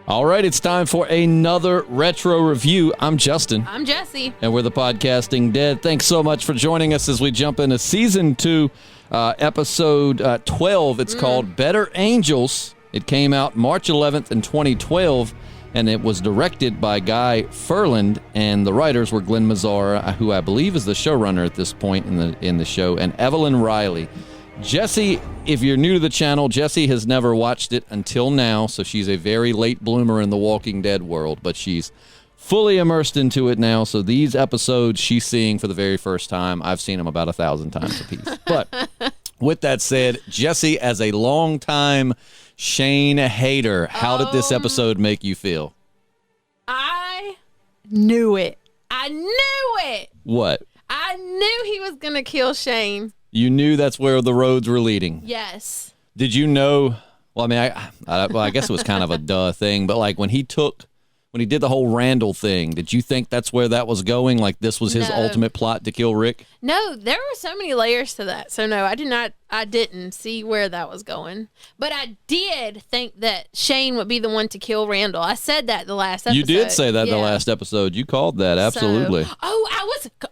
All right, it's time for another retro review. I'm Justin. I'm Jesse. And we're the Podcasting Dead. Thanks so much for joining us as we jump into Season 2, Episode 12. It's called Better Angels. It came out March 11th in 2012, and it was directed by Guy Ferland, and the writers were Glenn Mazzara, who I believe is the showrunner at this point in the show, and Evelyn Riley. Jesse, if you're new to the channel, Jesse has never watched it until now, so she's a very late bloomer in the Walking Dead world, but she's fully immersed into it now, so these episodes she's seeing for the very first time. I've seen them about 1,000 times apiece. But with that said, Jesse, as a longtime Shane hater, how did this episode make you feel? I knew it. I knew it. What? I knew he was going to kill Shane. You knew that's where the roads were leading. Yes. Did you know? Well, I mean, I guess it was kind of a duh thing, but like when he did the whole Randall thing, did you think that's where that was going? Like this was his ultimate plot to kill Rick? No, there were so many layers to that. So no, I didn't see where that was going. But I did think that Shane would be the one to kill Randall. I said that the last episode. You did say that the last episode. You called that, absolutely.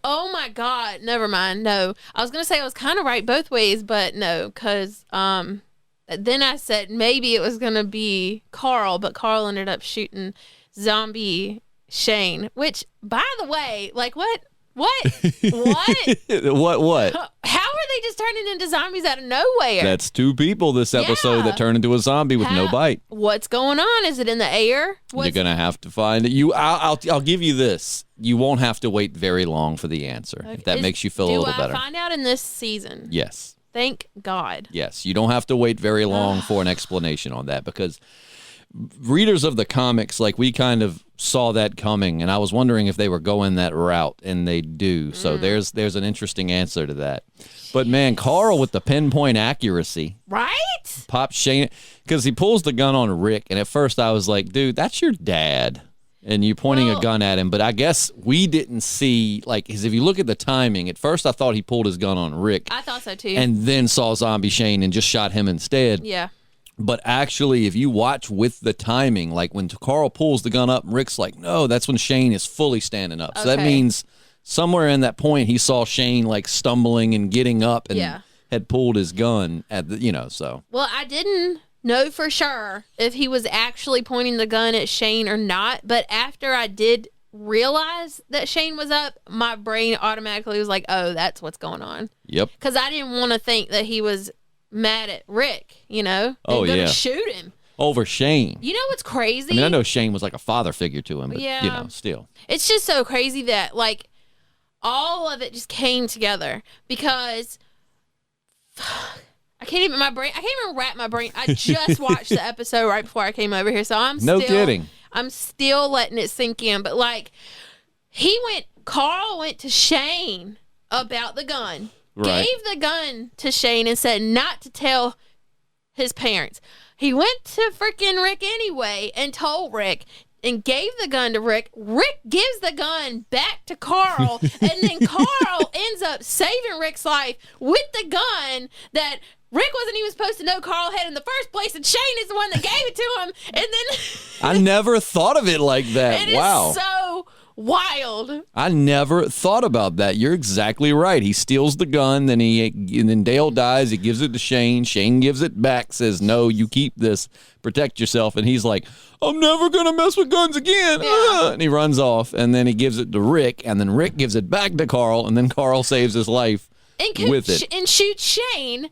Oh my God, never mind. No, I was going to say I was kind of right both ways, but no, because then I said maybe it was going to be Carl, but Carl ended up shooting zombie Shane, which, by the way, like what? What? What? How are they just turning into zombies out of nowhere? That's two people this episode that turn into a zombie with no bite. What's going on? Is it in the air? You're gonna have to find it. I'll give you this. You won't have to wait very long for the answer. Okay. If that makes you feel a little better. Do I find out in this season? Yes. Thank God. Yes. You don't have to wait very long for an explanation on that, because readers of the comics, like, we kind of saw that coming, and I was wondering if they were going that route, and they do. So there's an interesting answer to that. But man, Carl with the pinpoint accuracy, right? Pops Shane, because he pulls the gun on Rick, and at first I was like, dude, that's your dad, and you pointing a gun at him. But I guess we didn't see, like, because if you look at the timing, at first I thought he pulled his gun on Rick. I thought so too. And then saw zombie Shane and just shot him instead. Yeah. But actually, if you watch with the timing, like when Carl pulls the gun up, Rick's like, no, that's when Shane is fully standing up. So that means somewhere in that point, he saw Shane like stumbling and getting up and had pulled his gun at the, so. Well, I didn't know for sure if he was actually pointing the gun at Shane or not. But after I did realize that Shane was up, my brain automatically was like, oh, that's what's going on. Yep. Because I didn't want to think that he was mad at Rick, and gonna shoot him over Shane. You know what's crazy? I mean, I know Shane was like a father figure to him, but still. It's just so crazy that like all of it just came together, because I can't even wrap my brain. I just watched the episode right before I came over here, so I'm still letting it sink in. But like Carl went to Shane about the gun. Right. Gave the gun to Shane and said not to tell his parents. He went to freaking Rick anyway and told Rick and gave the gun to Rick. Rick gives the gun back to Carl, and then Carl ends up saving Rick's life with the gun that Rick wasn't even supposed to know Carl had in the first place, and Shane is the one that gave it to him. And then I never thought of it like that. It is so wild. I never thought about that. You're exactly right. He steals the gun, then Dale dies. He gives it to Shane. Shane gives it back, says, "No, you keep this. Protect yourself." And he's like, "I'm never gonna mess with guns again." And he runs off, and then he gives it to Rick, and then Rick gives it back to Carl, and then Carl saves his life with it and shoots Shane.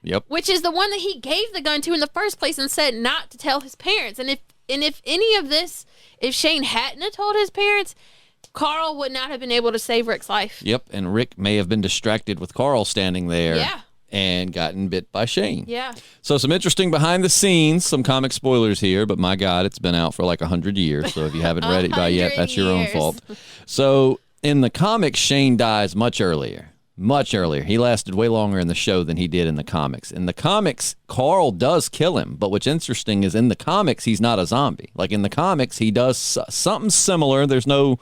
Yep. Which is the one that he gave the gun to in the first place and said not to tell his parents. And if any of this, if Shane hadn't have told his parents, Carl would not have been able to save Rick's life. Yep, and Rick may have been distracted with Carl standing there and gotten bit by Shane. Yeah. So some interesting behind the scenes, some comic spoilers here, but my God, it's been out for like 100 years. So if you haven't read it by yet, that's your own fault. So in the comics, Shane dies much earlier. Much earlier. He lasted way longer in the show than he did in the comics. In the comics, Carl does kill him, but what's interesting is in the comics, he's not a zombie. Like in the comics, he does something similar. There's no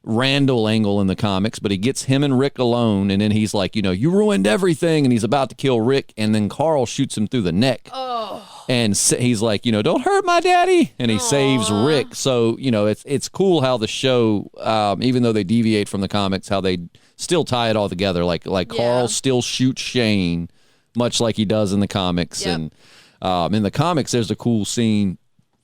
Randall angle in the comics, but he gets him and Rick alone, and then he's like, you ruined everything, and he's about to kill Rick, and then Carl shoots him through the neck. Oh. And he's like, don't hurt my daddy, and he saves Rick. So it's cool how the show, even though they deviate from the comics, how they still tie it all together. Like Carl still shoots Shane, much like he does in the comics. Yep. And in the comics, there's a cool scene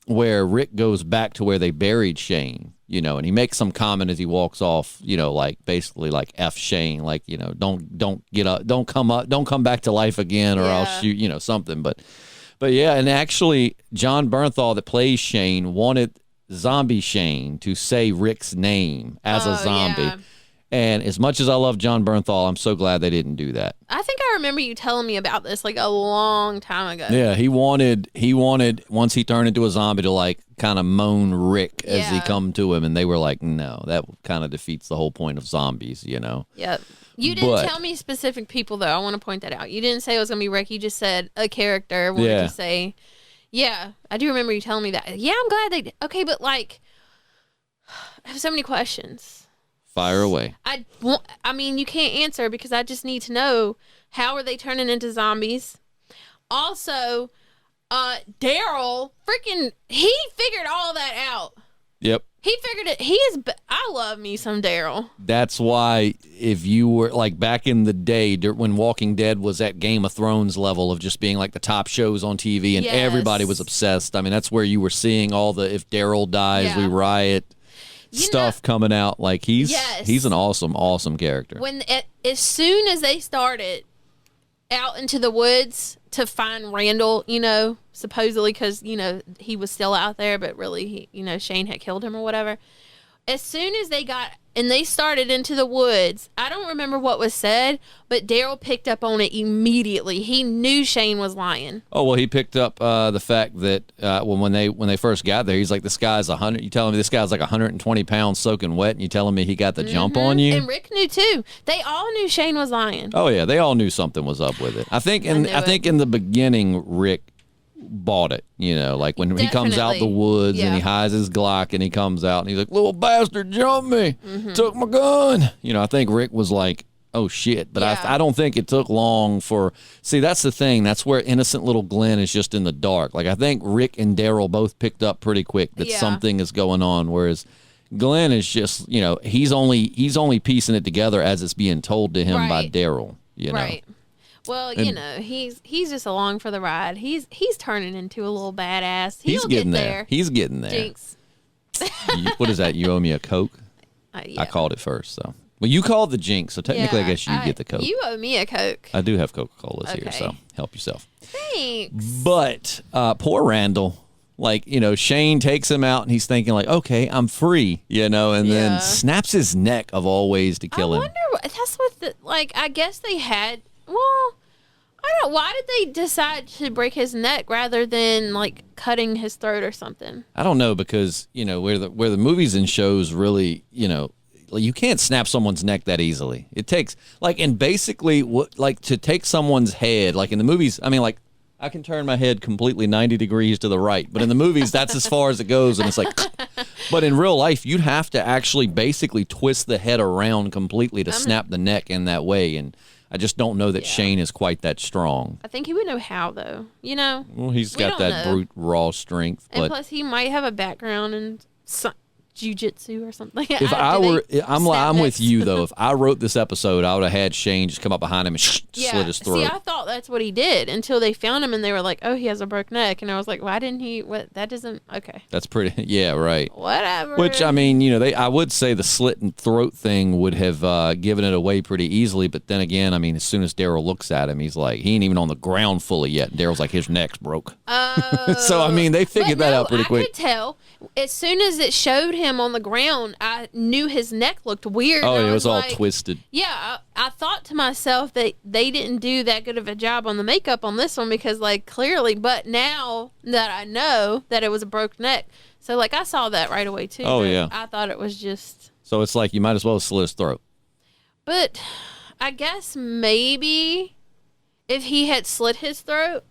where Rick goes back to where they buried Shane, and he makes some comment as he walks off, like basically like F Shane, like, don't get up, don't come back to life again, or I'll shoot, something. But yeah, and actually John Bernthal that plays Shane wanted Zombie Shane to say Rick's name as a zombie. Yeah. And as much as I love John Bernthal, I'm so glad they didn't do that. I think I remember you telling me about this like a long time ago. Yeah, he wanted once he turned into a zombie to like kind of moan Rick as he come to him, and they were like, no, that kind of defeats the whole point of zombies, Yep. You didn't tell me specific people though. I want to point that out. You didn't say it was gonna be Rick. You just said a character. What did you say? Yeah, I do remember you telling me that. Yeah, I'm glad they did. Okay, but like, I have so many questions. Fire away. I mean, you can't answer because I just need to know, how are they turning into zombies? Also, Daryl, he figured all that out. Yep. He figured it. I love me some Daryl. That's why if you were like back in the day when Walking Dead was at Game of Thrones level of just being like the top shows on TV and everybody was obsessed. I mean, that's where you were seeing all the, if Daryl dies, we riot. Stuff coming out. Like he's an awesome character. As soon as they started out into the woods to find Randall, supposedly because he was still out there, but really Shane had killed him or whatever. As soon as they started into the woods, I don't remember what was said, but Daryl picked up on it immediately. He knew Shane was lying. Oh, well, he picked up the fact that when they first got there, he's like, this guy's 100. You telling me this guy's like 120 pounds soaking wet, and you telling me he got the jump on you? And Rick knew too. They all knew Shane was lying. Oh yeah, they all knew something was up with it. I think in the beginning, Rick bought it, like when he comes out the woods and he hides his Glock and he comes out and he's like, little bastard jumped me, took my gun. I think Rick was like, oh shit. But I don't think it took long that's the thing. That's where innocent little Glenn is just in the dark. Like I think Rick and Daryl both picked up pretty quick that something is going on, whereas Glenn is just, he's only piecing it together as it's being told to him by Daryl, Right. Well, he's just along for the ride. He's turning into a little badass. He's getting there. He's getting there. Jinx. What is that? You owe me a Coke? I called it first, so. Well, you called the Jinx, so technically I guess you get the Coke. You owe me a Coke. I do have Coca-Colas here, so help yourself. Thanks. But poor Randall, like, Shane takes him out and he's thinking like, okay, I'm free, and then snaps his neck of all ways to kill him. I wonder, that's what I guess they had. Well, I don't know. Why did they decide to break his neck rather than like cutting his throat or something? I don't know, because where the movies and shows really, you can't snap someone's neck that easily. It takes and basically to take someone's head, like in the movies. I mean, like I can turn my head completely 90 degrees to the right, but in the movies that's as far as it goes, and it's like. But in real life, you'd have to actually basically twist the head around completely to snap the neck in that way, and. I just don't know that Shane is quite that strong. I think he would know how, though. Well, he's got that brute raw strength. And plus, he might have a background in jiu-jitsu or something. If I'm with you though. If I wrote this episode, I would have had Shane just come up behind him and slit his throat. See, I thought that's what he did until they found him and they were like, "Oh, he has a broke neck," and I was like, "Why didn't he? What? That doesn't okay." That's pretty. Yeah, right. Whatever. Which I mean, I would say the slit and throat thing would have given it away pretty easily. But then again, I mean, as soon as Daryl looks at him, he's like, he ain't even on the ground fully yet. And Daryl's like, his neck's broke. Oh. So I mean, they figured that out pretty quick. I could tell as soon as it showed him on the ground. I knew his neck looked weird. Oh, it was all twisted. Yeah, I thought to myself that they didn't do that good of a job on the makeup on this one because, clearly. But now that I know that it was a broke neck, so I saw that right away too. Oh yeah. I thought it was just. So it's like you might as well slit his throat. But I guess maybe if he had slit his throat,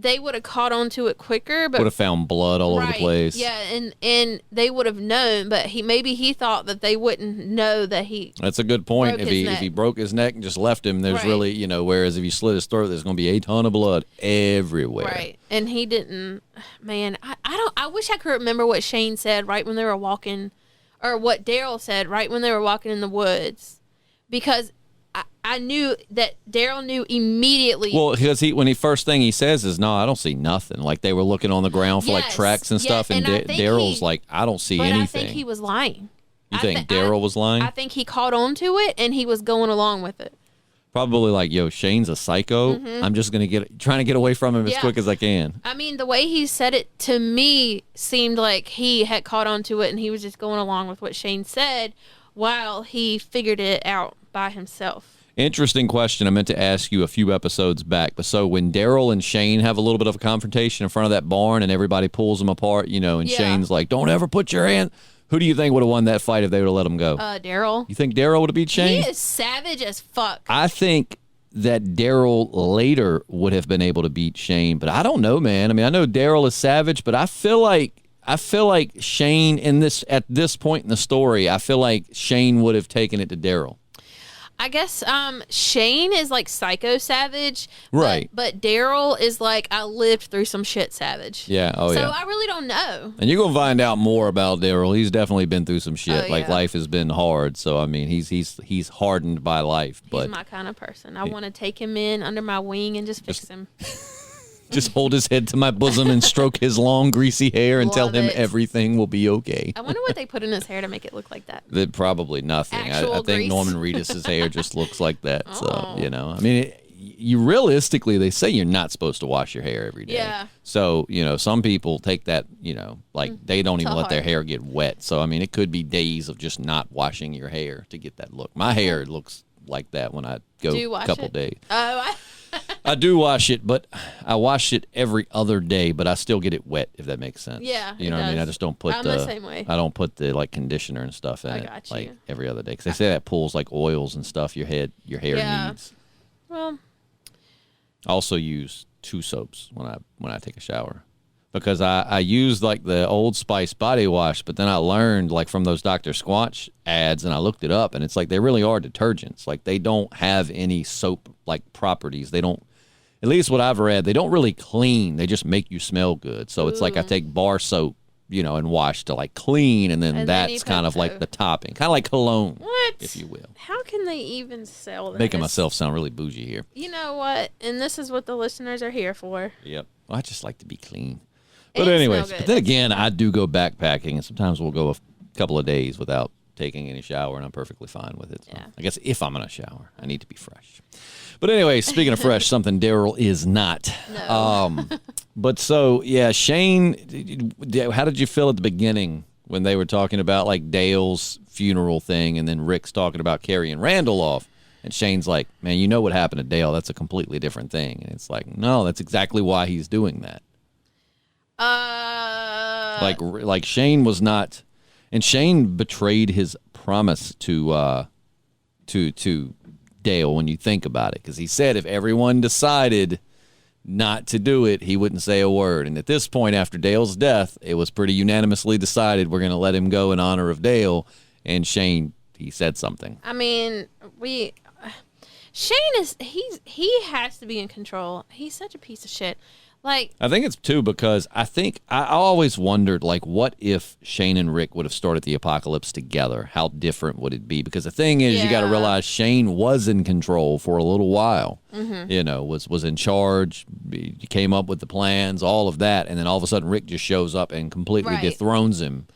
they would have caught on to it quicker. But would have found blood all over the place. Yeah, and they would have known, but maybe he thought that they wouldn't know that he. That's a good point. If he broke his neck and just left him, there's really, you know, whereas if you slit his throat, there's going to be a ton of blood everywhere. Right, and he didn't. Man, I wish I could remember what Shane said right when they were walking, or what Daryl said right when they were walking in the woods, because I knew that Daryl knew immediately. Well, because when he first thing he says is, "No, I don't see nothing." Like they were looking on the ground for like tracks and stuff, and Daryl's like, "I don't see anything." I think he was lying. You think Daryl was lying? I think he caught on to it and he was going along with it. Probably like, "Yo, Shane's a psycho. I'm just trying to get away from him as quick as I can." I mean, the way he said it to me seemed like he had caught on to it and he was just going along with what Shane said while he figured it out by himself. Interesting question I meant to ask you a few episodes back. But so when Daryl and Shane have a little bit of a confrontation in front of that barn and everybody pulls them apart, you know, and Shane's like, "Don't ever put your hand." Who do you think would have won that fight if they would have let him go? Daryl. You think Daryl would have beat Shane? He is savage as fuck. I think that Daryl later would have been able to beat Shane, but I don't know, man. I mean, I know Daryl is savage, but I feel like Shane at this point in the story, I feel like Shane would have taken it to Daryl. I guess Shane is like psycho savage, right? But Daryl is like, I lived through some shit savage. Yeah, so I really don't know. And you're gonna find out more about Daryl. He's definitely been through some shit. Like life has been hard. So I mean, he's hardened by life. But he's my kind of person. I want to take him in under my wing and just fix him. Just hold his head to my bosom and stroke his long, greasy hair and tell him everything will be okay. I wonder what they put in his hair to make it look like that. Probably nothing. I think Norman Reedus' hair just looks like that. Oh. So, you know, I mean, you realistically, they say you're not supposed to wash your hair every day. Yeah. So, you know, some people take that, you know, like they don't even let their hair get wet. So, I mean, it could be days of just not washing your hair to get that look. My hair looks like that when I go a couple days. Oh, I do wash it, but I wash it every other day, but I still get it wet, if that makes sense. Yeah, you know what I mean? I just don't put the same way. I don't put the like conditioner and stuff in it like every other day because they say that pulls like oils and stuff your hair needs. Well, I also use 2 soaps when I take a shower. Because I use like the Old Spice body wash, but then I learned like from those Dr. Squatch ads and I looked it up and it's like they really are detergents. Like they don't have any soap like properties. They don't, at least what I've read, they don't really clean. They just make you smell good. So it's like I take bar soap, you know, and wash to like clean and then that's kind of like the topping. Kind of like cologne, if you will. How can they even sell that? Making myself sound really bougie here. You know what? And this is what the listeners are here for. Yep. Well, I just like to be clean. But anyways, but then again, I do go backpacking, and sometimes we'll go a couple of days without taking any shower, and I'm perfectly fine with it. So I guess if I'm going to shower, I need to be fresh. But anyway, speaking of fresh, something Daryl is not. No. But so, yeah, Shane, how did you feel at the beginning when they were talking about, like, Dale's funeral thing, and then Rick's talking about carrying Randall off? And Shane's like, man, you know what happened to Dale. That's a completely different thing. And it's like, no, that's exactly why he's doing that. Like Shane was not, and Shane betrayed his promise to Dale when you think about it, because he said if everyone decided not to do it, he wouldn't say a word. And at this point, after Dale's death, it was pretty unanimously decided we're going to let him go in honor of Dale. And Shane, he said something. I mean, Shane he has to be in control. He's such a piece of shit. Like, I think it's too because I always wondered, like, what if Shane and Rick would have started the apocalypse together? How different would it be? Because the thing is, you got to realize Shane was in control for a little while. Mm-hmm. You know, was in charge, he came up with the plans, all of that, and then all of a sudden Rick just shows up and completely dethrones him.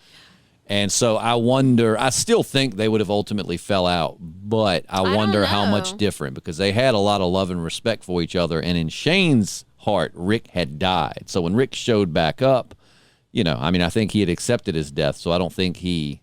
And so I wonder, I still think they would have ultimately fell out, but I wonder how much different, because they had a lot of love and respect for each other, and in Shane's heart, Rick had died. So when Rick showed back up, you know, I mean, I think he had accepted his death, so I don't think he,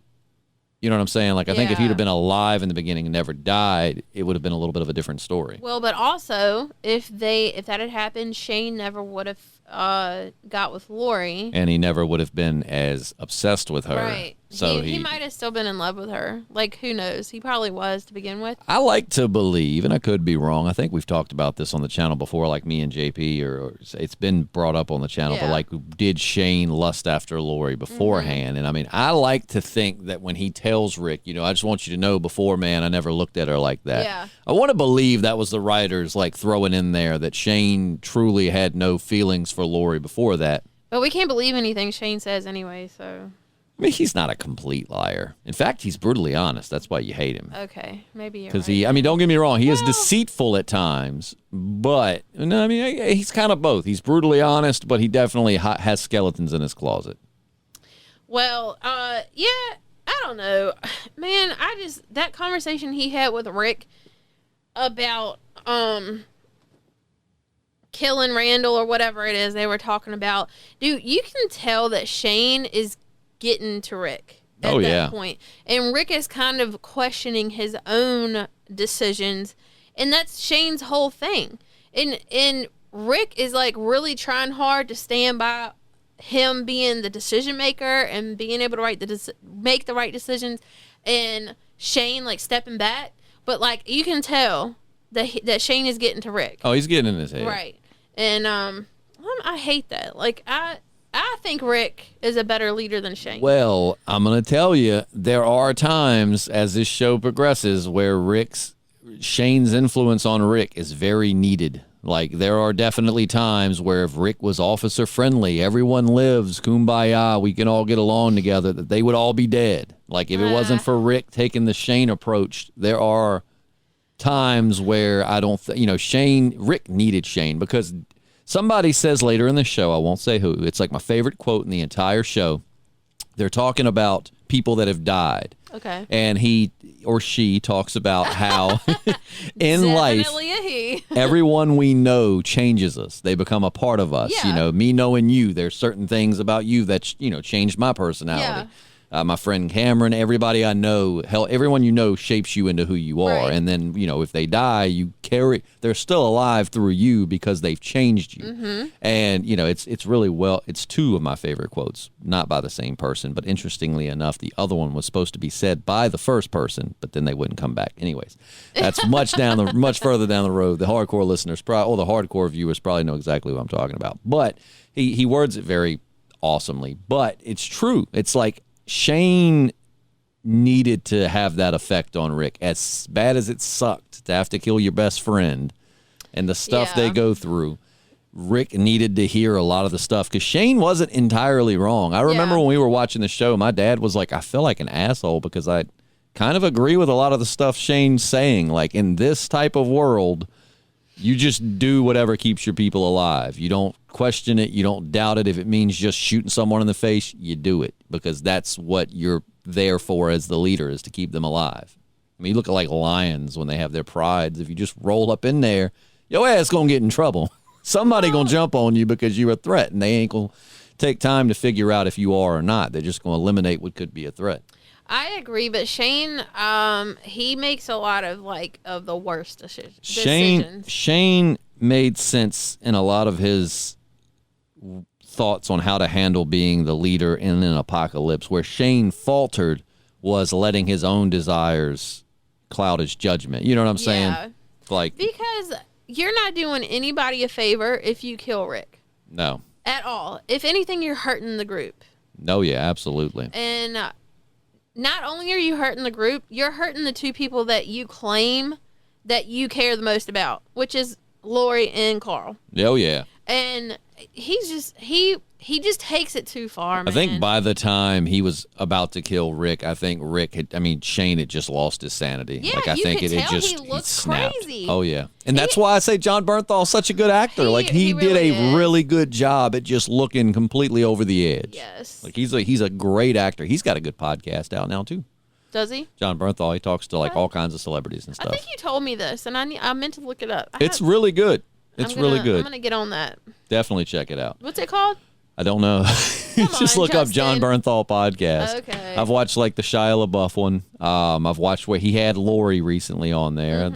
you know what I'm saying? Like, I think if he'd have been alive in the beginning and never died, it would have been a little bit of a different story. Well, but also, if that had happened, Shane never would have got with Lori. And he never would have been as obsessed with her. Right. So he might have still been in love with her. Like, who knows? He probably was to begin with. I like to believe, and I could be wrong, I think we've talked about this on the channel before, like me and JP, or it's been brought up on the channel, but Yeah. like, did Shane lust after Lori beforehand? And I mean, I like to think that when he tells Rick, I just want you to know before, man, I never looked at her like that. Yeah. I want to believe that was the writers like throwing in there that Shane truly had no feelings for Lori before that. But we can't believe anything Shane says anyway, so. I mean, he's not a complete liar. In fact, he's brutally honest. That's why you hate him. Okay, maybe you're Because right. don't get me wrong, he is deceitful at times, but no, I mean, he's kind of both. He's brutally honest, but he definitely has skeletons in his closet. Well, yeah, I don't know. Man, that conversation he had with Rick about, killing Randall or whatever it is they were talking about. Dude, you can tell that Shane is getting to Rick at that point. And Rick is kind of questioning his own decisions. And that's Shane's whole thing. And Rick is like really trying hard to stand by him being the decision maker and being able to make the right decisions. And Shane like stepping back. But like you can tell that Shane is getting to Rick. Oh, he's getting in his head. Right. And I hate that. Like I think Rick is a better leader than Shane. Well, I'm going to tell you, there are times as this show progresses where Shane's influence on Rick is very needed. Like, there are definitely times where if Rick was officer friendly, everyone lives, kumbaya, we can all get along together, that they would all be dead. Like, if it wasn't for Rick taking the Shane approach, there are times where I don't Rick needed Shane, because somebody says later in the show, I won't say who, it's like my favorite quote in the entire show. They're talking about people that have died. Okay. And he or she talks about how in life, Definitely a he. everyone we know changes us. They become a part of us. Yeah. Me knowing you, there's certain things about you that, changed my personality. My friend Cameron, everybody I know, everyone you know shapes you into who you are. Right. And then, if they die, they're still alive through you because they've changed you. Mm-hmm. And, it's really it's two of my favorite quotes, not by the same person, but interestingly enough, the other one was supposed to be said by the first person, but then they wouldn't come back. Anyways, that's much further down the road. The hardcore listeners, the hardcore viewers probably know exactly what I'm talking about. But he words it very awesomely. But it's true. It's like, Shane needed to have that effect on Rick. As bad as it sucked to have to kill your best friend and the stuff they go through, Rick needed to hear a lot of the stuff because Shane wasn't entirely wrong. I remember when we were watching the show, my dad was like, I feel like an asshole because I kind of agree with a lot of the stuff Shane's saying. Like, in this type of world, you just do whatever keeps your people alive. You don't question it. You don't doubt it. If it means just shooting someone in the face, you do it because that's what you're there for as the leader, is to keep them alive. I mean, you look at like lions when they have their prides. If you just roll up in there, your ass going to get in trouble. Somebody going to jump on you because you're a threat, and they ain't going to take time to figure out if you are or not. They're just going to eliminate what could be a threat. I agree, but Shane, he makes a lot of of the worst decisions. Shane made sense in a lot of his thoughts on how to handle being the leader in an apocalypse. Where Shane faltered was letting his own desires cloud his judgment. You know what I'm saying? Yeah. Like, because you're not doing anybody a favor if you kill Rick. No. At all. If anything, you're hurting the group. No, yeah, absolutely. And not only are you hurting the group, you're hurting the two people that you claim that you care the most about, which is Lori and Carl. Oh, yeah. And he's just he just takes it too far, man. I think by the time he was about to kill Rick, Shane had just lost his sanity. Yeah, like, I you think could it tell just he looked snapped. crazy. Oh yeah, and that's why I say John Bernthal's such a good actor. He did really a is. really good job at just looking completely over the edge. Yes. Like he's a great actor. He's got a good podcast out now too. Does he? John Bernthal. He talks to like all kinds of celebrities and stuff. I think you told me this, and I meant to look it up. It's really good. It's really good. I'm gonna get on that. Definitely check it out. What's it called? I don't know. Just on, look up John Justin. Bernthal podcast. Okay. I've watched like the Shia LaBeouf one. I've watched where he had Lori recently on there.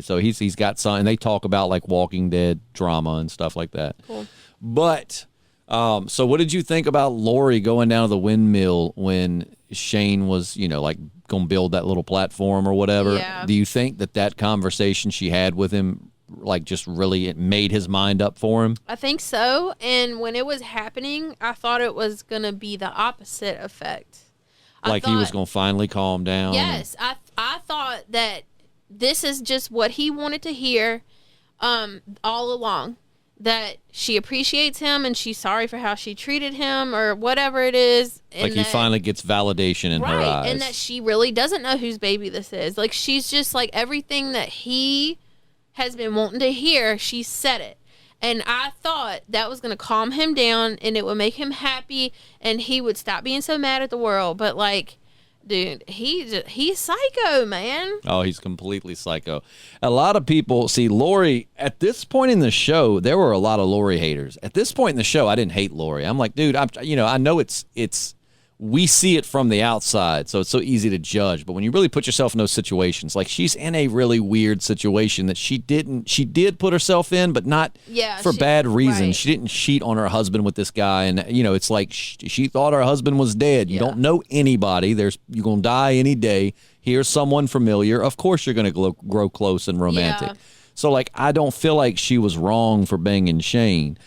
So he's got some, and they talk about like Walking Dead drama and stuff like that. Cool. But so what did you think about Lori going down to the windmill when Shane was, like gonna build that little platform or whatever? Yeah. Do you think that conversation she had with him like just really it made his mind up for him? I think so. And when it was happening, I thought it was going to be the opposite effect. Like he was going to finally calm down? Yes. I thought that this is just what he wanted to hear all along. That she appreciates him and she's sorry for how she treated him or whatever it is. Like he finally gets validation in her eyes. And that she really doesn't know whose baby this is. Like she's just like everything that he has been wanting to hear, she said it. And I thought that was going to calm him down and it would make him happy and he would stop being so mad at the world. But like, dude, he's psycho, man. Oh, he's completely psycho. A lot of people see Lori at this point in the show. There were a lot of Lori haters. At this point in the show, I didn't hate Lori. I'm like, dude, I know it's we see it from the outside, so it's so easy to judge. But when you really put yourself in those situations, like she's in a really weird situation that she did put herself in, but not for bad reasons. Right. She didn't cheat on her husband with this guy, and it's like she thought her husband was dead. You don't know anybody. You're gonna die any day. Here's someone familiar. Of course, you're gonna grow close and romantic. Yeah. So like, I don't feel like she was wrong for banging Shane.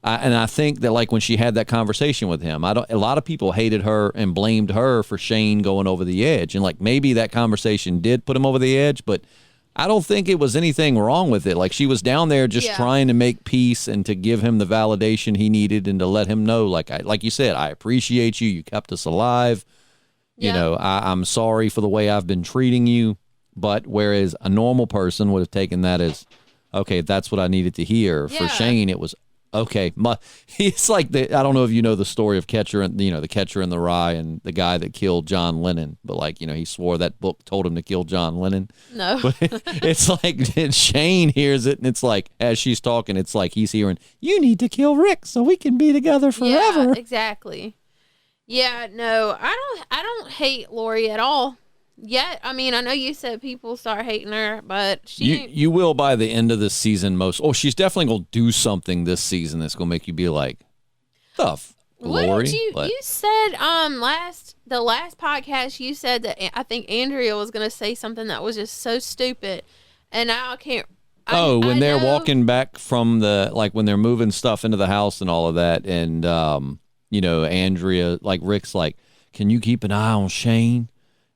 And I think that like when she had that conversation with him, a lot of people hated her and blamed her for Shane going over the edge. And like maybe that conversation did put him over the edge, but I don't think it was anything wrong with it. Like she was down there just trying to make peace and to give him the validation he needed and to let him know, like you said, I appreciate you. You kept us alive. Yeah. I'm sorry for the way I've been treating you. But whereas a normal person would have taken that as, okay, that's what I needed to hear. For Shane, it was, okay, it's like I don't know if you know the story of Catcher and the Catcher in the Rye and the guy that killed John Lennon, but like he swore that book told him to kill John Lennon. No, but it's like Shane hears it and it's like as she's talking, it's like he's hearing you need to kill Rick so we can be together forever. Yeah, exactly. Yeah, no, I don't hate Lori at all. Yet, I mean, I know you said people start hating her, but you will by the end of this season. She's definitely gonna do something this season that's gonna make you be like, Lori. What did you said the last podcast you said that I think Andrea was gonna say something that was just so stupid, and I can't. When they're walking back from when they're moving stuff into the house and all of that, and Andrea, like Rick's like, can you keep an eye on Shane?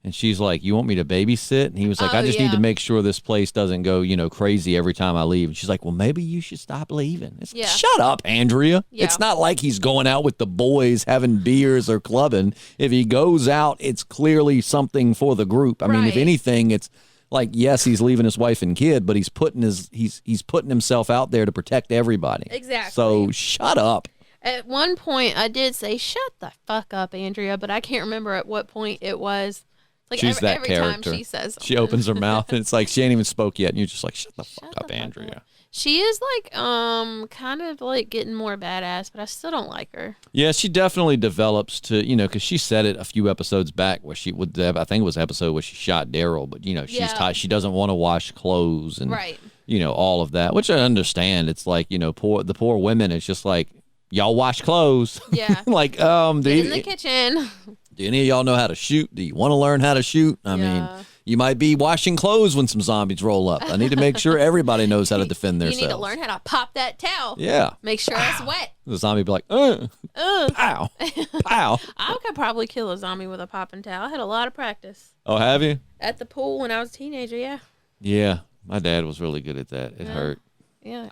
And she's like, you want me to babysit? And he was like, I just need to make sure this place doesn't go, crazy every time I leave. And she's like, well, maybe you should stop leaving. Shut up, Andrea. Yeah. It's not like he's going out with the boys having beers or clubbing. If he goes out, it's clearly something for the group. I mean, if anything, it's like, yes, he's leaving his wife and kid, but he's putting himself out there to protect everybody. Exactly. So shut up. At one point, I did say, shut the fuck up, Andrea, but I can't remember at what point it was. Like she's every character. Time she says something. She opens her mouth and it's like she ain't even spoke yet, and you're just like, shut the fuck up, Andrea. She is like kind of like getting more badass, but I still don't like her. Yeah, she definitely develops to because she said it a few episodes back where she would I think it was an episode where she shot Daryl, but she's tight. She doesn't want to wash clothes and all of that, which I understand. It's like the poor women. It's just like y'all wash clothes. Yeah, like get in the kitchen. Do any of y'all know how to shoot? Do you want to learn how to shoot? I mean, you might be washing clothes when some zombies roll up. I need to make sure everybody knows how to defend themselves. You need to learn how to pop that towel. Yeah. Make sure it's wet. The zombie be like, pow, pow. I could probably kill a zombie with a popping towel. I had a lot of practice. Oh, have you? At the pool when I was a teenager, yeah. Yeah. My dad was really good at that. It hurt. Yeah.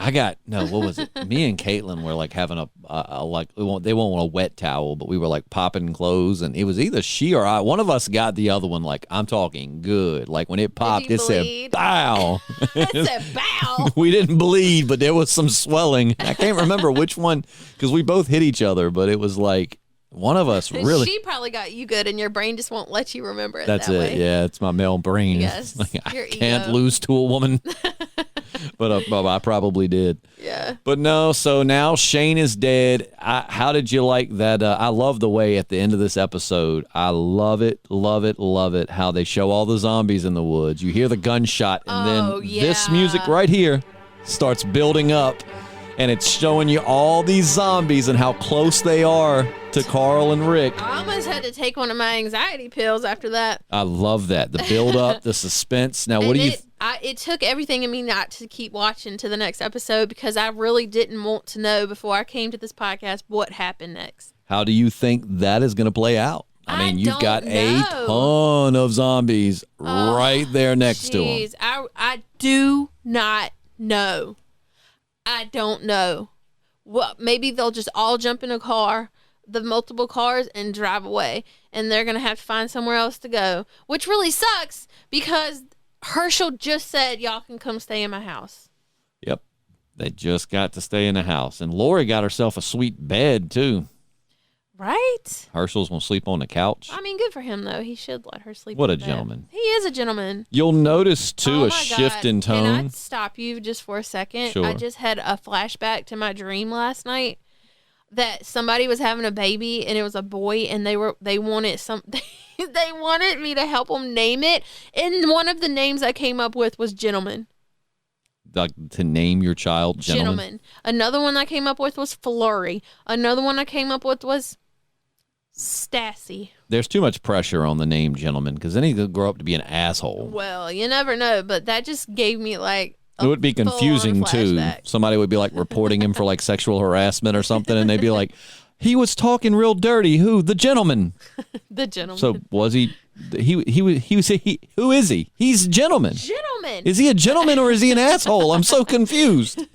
What was it? Me and Caitlin were like having they won't want a wet towel, but we were like popping clothes, and it was either she or I. One of us got the other one. Like I'm talking good. Like when it popped, it said bow. It said bow. We didn't bleed, but there was some swelling. I can't remember which one because we both hit each other, but it was like one of us really. She probably got you good, and your brain just won't let you remember it. That's that it. way. Yeah, it's my male brain. Yes, I can't lose to a woman. but I probably did. Yeah. But no, so now Shane is dead. How did you like that? I love the way at the end of this episode, I love it, how they show all the zombies in the woods. You hear the gunshot, and then this music right here starts building up, and it's showing you all these zombies and how close they are to Carl and Rick. I almost had to take one of my anxiety pills after that. I love that. The build up, the suspense. Now, what do you... It took everything in me not to keep watching to the next episode because I really didn't want to know before I came to this podcast what happened next. How do you think that is going to play out? I mean, you've got a ton of zombies right there next to them. I do not know. I don't know. Well, maybe they'll just all jump in a car, the multiple cars, and drive away. And they're going to have to find somewhere else to go, which really sucks because Herschel just said, y'all can come stay in my house. Yep. They just got to stay in the house. And Lori got herself a sweet bed, too. Right? Herschel's going to sleep on the couch. I mean, good for him, though. He should let her sleep What in a bed. gentleman. He is a gentleman. You'll notice, too, Oh a my shift God. in tone. Can I stop you just for a second? Sure. I just had a flashback to my dream last night that somebody was having a baby and it was a boy and they wanted something. They wanted me to help them name it. And one of the names I came up with was Gentleman. Like to name your child Gentleman. Another one I came up with was Flurry. Another one I came up with was Stassi. There's too much pressure on the name Gentleman because then he could grow up to be an asshole. Well, you never know, but that just gave me like it would be confusing too. Somebody would be like reporting him for like sexual harassment or something, and they'd be like, "He was talking real dirty." Who? The gentleman. The gentleman. So was he? Who is he? He's a gentleman. Gentleman. Is he a gentleman or is he an asshole? I'm so confused.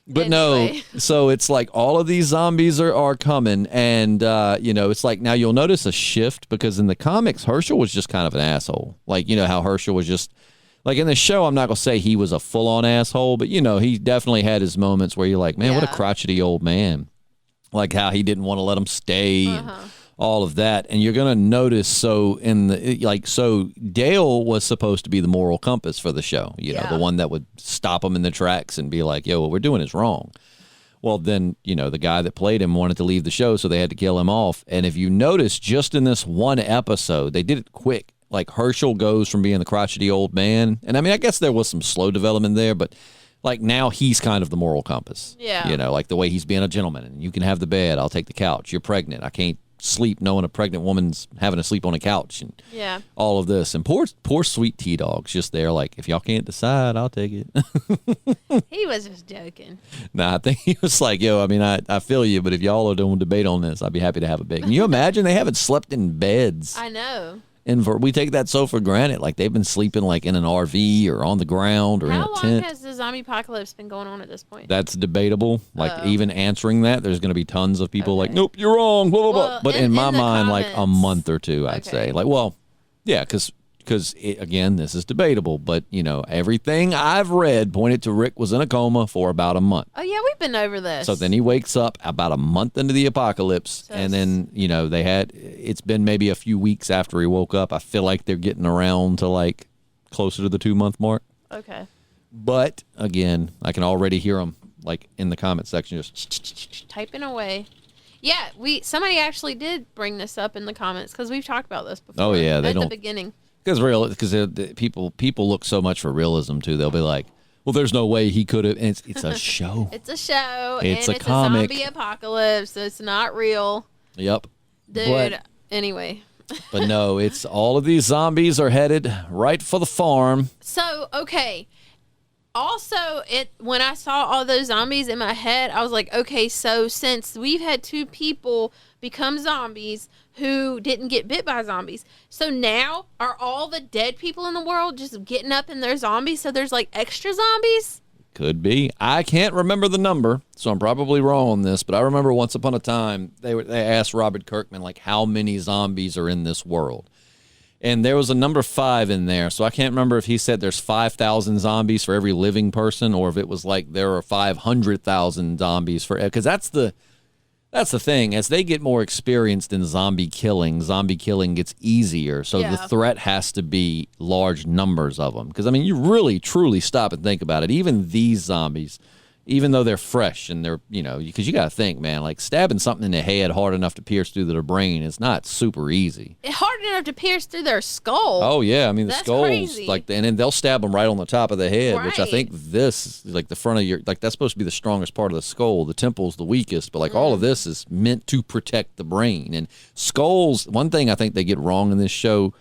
But anyway. No, so it's like all of these zombies are coming, and it's like now you'll notice a shift because in the comics Herschel was just kind of an asshole. Like how Herschel was just like in the show. I'm not gonna say he was a full on asshole, but he definitely had his moments where you're like, man, what a crotchety old man. Like how he didn't want to let him stay and all of that. And you're going to notice, so Dale was supposed to be the moral compass for the show, the one that would stop him in the tracks and be like, yo, what we're doing is wrong. Well, then, the guy that played him wanted to leave the show, so they had to kill him off. And if you notice, just in this one episode, they did it quick. Like Herschel goes from being the crotchety old man. And I mean, I guess there was some slow development there, but like now he's kind of the moral compass. Yeah. Like the way he's being a gentleman. And you can have the bed. I'll take the couch. You're pregnant. I can't sleep knowing a pregnant woman's having to sleep on a couch and all of this. And poor sweet T-Dog's just there like, if y'all can't decide, I'll take it. He was just joking. Nah, I think he was like, yo, I mean, I feel you, but if y'all are doing debate on this, I'd be happy to have a bed. Can you imagine they haven't slept in beds? I know. And we take that so for granted. Like they've been sleeping like in an RV or on the ground or in a tent. How long has the zombie apocalypse been going on at this point? That's debatable. Like even answering that, there's going to be tons of people like, nope, you're wrong. Blah, blah, blah. Well, but in my mind, comments, like a month or two, I'd say. Like, well, yeah, because again, this is debatable. But, everything I've read pointed to Rick was in a coma for about a month. Oh, yeah, we've been over this. So then he wakes up about a month into the apocalypse. And then, it's been maybe a few weeks after he woke up. I feel like they're getting around to like closer to the 2-month mark. Okay. But again, I can already hear them like in the comment section just typing away. Yeah, somebody actually did bring this up in the comments because we've talked about this before. Oh, yeah. They at don't, the beginning. Because people look so much for realism too. They'll be like, well, there's no way he could have. It's a show. It's a show. It's and a comic. It's a zombie apocalypse. It's not real. Yep. Dude, anyway. But no, it's all of these zombies are headed right for the farm. So, okay. Also, when I saw all those zombies in my head, I was like, okay, so since we've had 2 people become zombies who didn't get bit by zombies, so now are all the dead people in the world just getting up and they're zombies, so there's like extra zombies? Could be. I can't remember the number, so I'm probably wrong on this, but I remember once upon a time they asked Robert Kirkman like how many zombies are in this world. And there was a number 5 in there, so I can't remember if he said there's 5,000 zombies for every living person or if it was like there are 500,000 zombies for, because that's That's the thing. As they get more experienced in zombie killing gets easier. So the threat has to be large numbers of them. Because, I mean, you really, truly stop and think about it. Even these zombies, even though they're fresh and they're, because you got to think, man, like stabbing something in the head hard enough to pierce through their brain is not super easy. It's hard enough to pierce through their skull. Oh, yeah. I mean, the That's skulls, crazy. and then they'll stab them right on the top of the head, which I Right. think this, like the front of your, like that's supposed to be the strongest part of the skull. The temple's the weakest, but like all of this is meant to protect the brain. And skulls, one thing I think they get wrong in this show,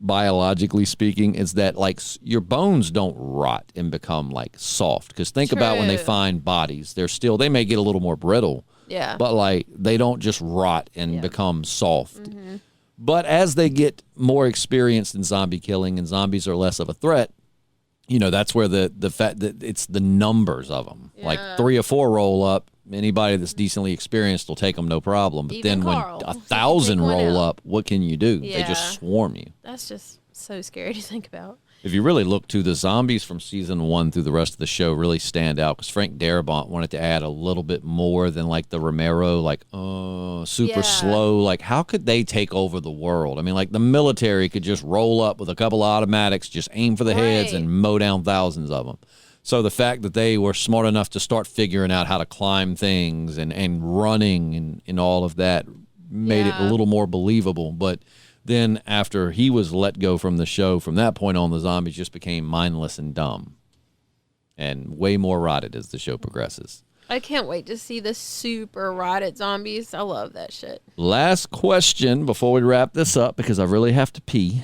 biologically speaking, is that like your bones don't rot and become like soft. Because think about when they True. find bodies, they may get a little more brittle, Yeah. but like they don't just rot and become soft. But as they get more experienced in zombie killing and zombies are less of a threat, that's where the fact that it's the numbers of them. Like 3 or 4 roll up, anybody that's decently experienced will take them no problem. But Even then Carl. when 1,000 Take one roll out. up, what can you do? They Yeah. just swarm you. That's just so scary to think about. If you really look to the zombies from season 1 through the rest of the show really stand out because Frank Darabont wanted to add a little bit more than like the Romero, like, super Yeah. slow. Like, how could they take over the world? I mean, like the military could just roll up with a couple of automatics, just aim for the heads Right. and mow down thousands of them. So the fact that they were smart enough to start figuring out how to climb things and running and all of that made it a Yeah. little more believable. But then after he was let go from the show, from that point on, the zombies just became mindless and dumb and way more rotted as the show progresses. I can't wait to see the super rotted zombies. I love that shit. Last question before we wrap this up, because I really have to pee.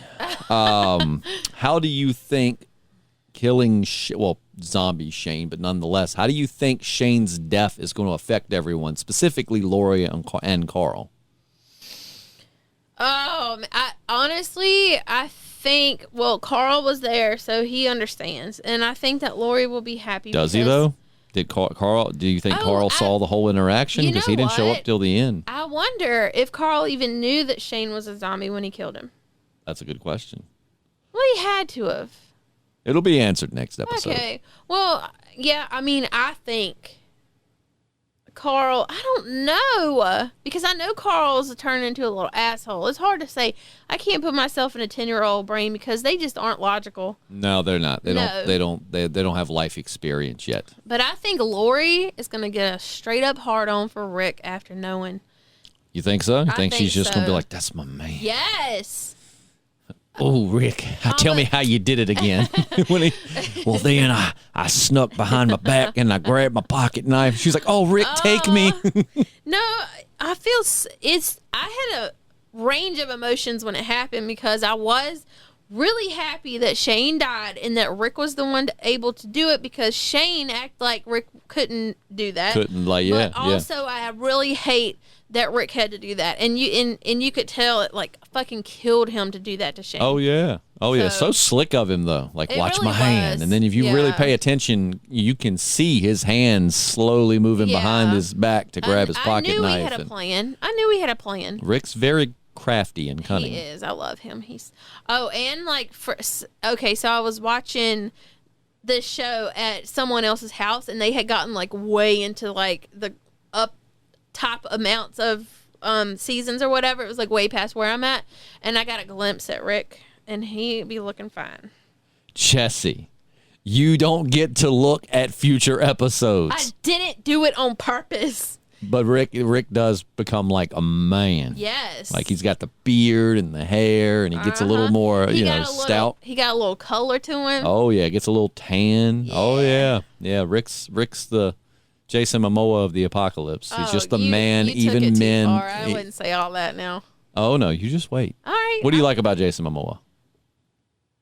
How do you think killing, zombie Shane, but nonetheless, how do you think Shane's death is going to affect everyone, specifically Lori and Carl? I think, Carl was there, so he understands. And I think that Lori will be happy. Does he, though? Did Carl? Do you think Carl saw the whole interaction? You Because know he didn't show what? up till the end. I wonder if Carl even knew that Shane was a zombie when he killed him. That's a good question. Well, he had to have. It'll be answered next episode. Okay. Well, yeah, I mean, I think Carl, I don't know, because I know Carl's turning into a little asshole. It's hard to say. I can't put myself in a 10-year-old brain because they just aren't logical. No, they're not. They No. don't have life experience yet. But I think Lori is going to get a straight up hard on for Rick after knowing. You think so? You I think she's think just going to be so. like, that's my man. Yes. Oh, Rick, tell me how you did it again. Then I snuck behind my back and I grabbed my pocket knife. She's like, oh, Rick, take me. No, I feel I had a range of emotions when it happened because I was really happy that Shane died and that Rick was the one able to do it because Shane acted like Rick couldn't do that. Couldn't, like, yeah, But also, I really hate that Rick had to do that, and you could tell it like fucking killed him to do that to Shane. Oh, yeah. Oh, yeah. So So- slick of him, though. Like, It watch really my hand. was. And then if you really Yeah. pay attention, you can see his hands slowly moving behind Yeah. his back to grab his pocket I knew knife. he had a and plan. I knew he had a plan. Rick's very crafty and cunning. He is. I love him. And like okay, so I was watching this show at someone else's house, and they had gotten like way into like the up top amounts of seasons or whatever. It was like way past where I'm at, and I got a glimpse at Rick, and he be looking fine. Jesse, you don't get to look at future episodes. I didn't do it on purpose. But Rick does become like a man. Yes. Like he's got the beard and the hair, and he gets a little more, He got a stout. He got a little color to him. Oh yeah, gets a little tan. Oh Yeah. yeah. Rick's the Jason Momoa of the apocalypse. He's just the you- man. you took Even it too men. far. I wouldn't say all that now. Oh no, you just wait. All right. What do you like about Jason Momoa?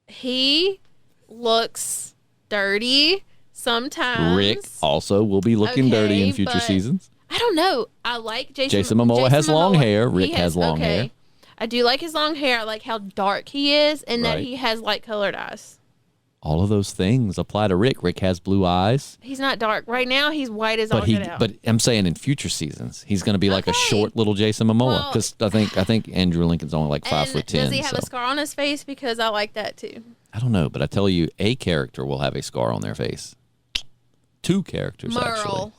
He looks dirty sometimes. Rick also will be looking dirty in Okay, future but- seasons. I don't know. I like Jason Momoa has long hair. Rick He has long hair. I do like his long hair. I like how dark he is and that Right. he has light colored eyes. All of those things apply to Rick. Rick has blue eyes. He's not dark. Right now, he's white as all get out. But I'm saying in future seasons, he's going to be like a Okay. short little Jason Momoa Well- because I think Andrew Lincoln's only like 5'10". Does he have So a scar on his face? Because I like that too. I don't know, but I tell you, a character will have a scar on their face. Two characters actually. Merle,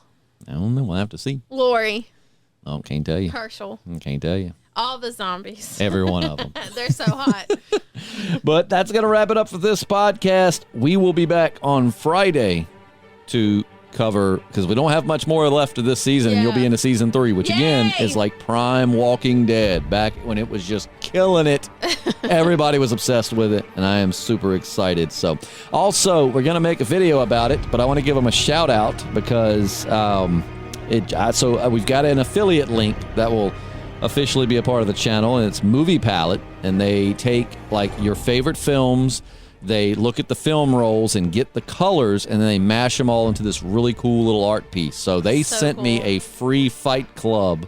I don't know. We'll have to see. Lori. Oh, can't tell you. Herschel. Can't tell you. All the zombies. Every one of them. They're so hot. But that's going to wrap it up for this podcast. We will be back on Friday to cover, because we don't have much more left of this season, and you'll be into season 3, which again is like prime Walking Dead, back when it was just killing it. Everybody was obsessed with it, and I am super excited. So also, we're going to make a video about it, but I want to give them a shout out because we've got an affiliate link that will officially be a part of the channel, and it's Movie Palette, and they take like your favorite films, they look at the film rolls and get the colors, and then they mash them all into this really cool little art piece. So they sent me a free Fight Club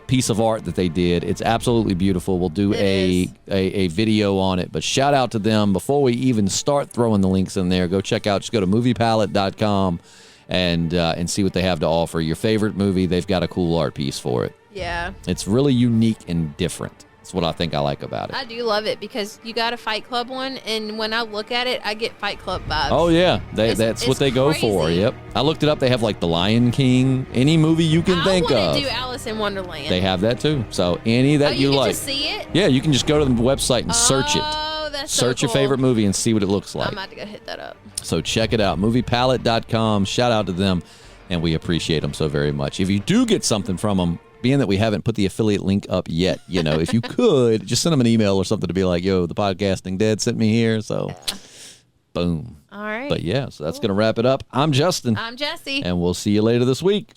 piece of art that they did. It's absolutely beautiful. We'll do a video on it, but shout out to them. Before we even start throwing the links in there, just go to moviepalette.com and see what they have to offer. Your favorite movie, they've got a cool art piece for it. Yeah. It's really unique and different. That's what I think I like about it. I do love it because you got a Fight Club one, and when I look at it, I get Fight Club vibes. Oh, yeah. That's what they go for. Yep. I looked it up. They have like The Lion King, any movie you can think of. I want to do Alice in Wonderland. They have that too. So any that you like. Just see it? Yeah, you can just go to the website and search it. Oh, that's Search so your cool. favorite movie and see what it looks like. I'm about to go hit that up. So check it out. Moviepalette.com. Shout out to them, and we appreciate them so very much. If you do get something from them, being that we haven't put the affiliate link up yet, if you could, just send them an email or something to be like, yo, the Podcasting Dead sent me here. So, boom. All right. But yeah, so that's going to wrap it up. I'm Justin. I'm Jesse. And we'll see you later this week.